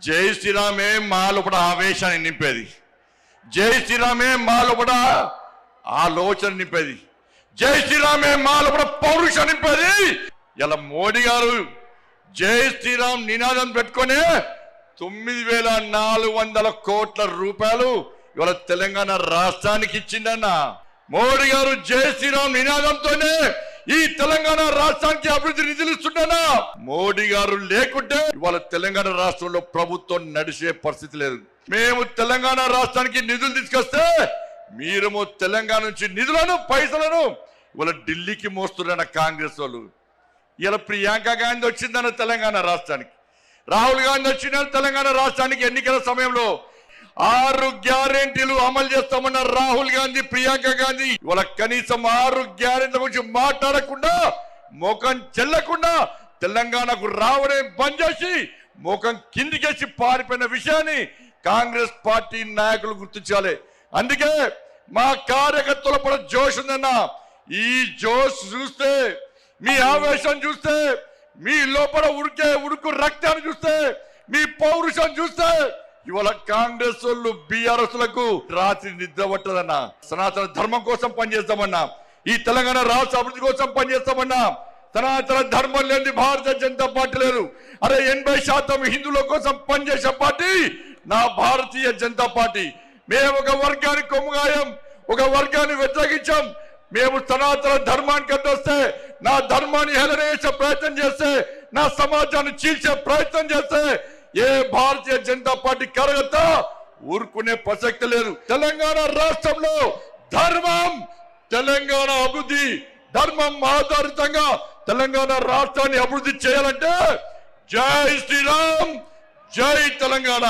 జై శ్రీరామే మా లోపల ఆవేశాన్ని నింపేది, జై శ్రీరామే మా లోపల ఆలోచన నింపేది, జై శ్రీరామే మా లోపల పౌరుషం నింపేది. ఇలా మోడీ గారు జై శ్రీరామ్ నినాదం పెట్టుకునే 9,400 కోట్ల రూపాయలు ఇవాళ తెలంగాణ రాష్ట్రానికి ఇచ్చిందన్న. మోడీ గారు జై శ్రీరామ్ నినాదంతోనే ఈ తెలంగాణ రాష్ట్రానికి అభివృద్ధి నిధులు ఇస్తుండనా. మోడీ గారు లేకుంటే ఇవాళ తెలంగాణ రాష్ట్రంలో ప్రభుత్వం నడిచే పరిస్థితి లేదు. మేము తెలంగాణ రాష్ట్రానికి నిధులు తీసుకొస్తే మీరేమో తెలంగాణ నుంచి నిధులను పైసలను ఇవాళ ఢిల్లీకి మోస్తున్న కాంగ్రెస్ వాళ్ళు. ఇలా ప్రియాంక గాంధీ వచ్చిందన్న తెలంగాణ రాష్ట్రానికి, రాహుల్ గాంధీ వచ్చిన తెలంగాణ రాష్ట్రానికి ఎన్నికల సమయంలో 6 గ్యారెంటీలు అమలు చేస్తామన్న రాహుల్ గాంధీ, ప్రియాంక గాంధీ ఇవాళ కనీసం 6 గ్యారెంటీల గురించి మాట్లాడకుండా, ముఖం చెల్లకుండా తెలంగాణకు రావడం బంద్ చేసి ముఖం కిందికేసి పారిపోయిన విషయాన్ని కాంగ్రెస్ పార్టీ నాయకులు గుర్తించాలి. అందుకే మా కార్యకర్తల పడ జోష్ ఉందన్న. ఈ జోష్ చూస్తే, మీ ఆవేశం చూస్తే, మీ లోపల ఉడుకు రక్తాన్ని చూస్తే, మీ పౌరుషం చూస్తే ఇవాళ కాంగ్రెస్ వాళ్ళు బీఆర్ఎస్ లకు రాత్రి నిద్ర పట్టదన్నా. సనాతన ధర్మం కోసం పనిచేస్తామన్నా, ఈ తెలంగాణ రాష్ట్ర అభివృద్ధి కోసం పనిచేస్తామన్నా. సనాతన ధర్మం లేని భారతీయ జనతా పార్టీ లేదు. అరే 80% హిందువుల కోసం పనిచేసే పార్టీ నా భారతీయ జనతా పార్టీ. మేము ఒక వర్గాన్ని కొమ్ముగాయం, ఒక వర్గాన్ని వ్యతిరేకించాం. మేము సనాతన ధర్మానికి వస్తే, నా ధర్మాన్ని హేళన చేసే ప్రయత్నం చేస్తే, నా సమాజాన్ని చీల్చే ప్రయత్నం చేస్తే ఏ భారతీయ జనతా పార్టీ కార్యకర్త ఊరుకునే ప్రసక్తి లేదు. తెలంగాణ రాష్ట్రంలో ధర్మం, తెలంగాణ అభివృద్ధి, ధర్మం ఆధారితంగా తెలంగాణ రాష్ట్రాన్ని అభివృద్ధి చేయాలంటే జై శ్రీరామ్, జై తెలంగాణ.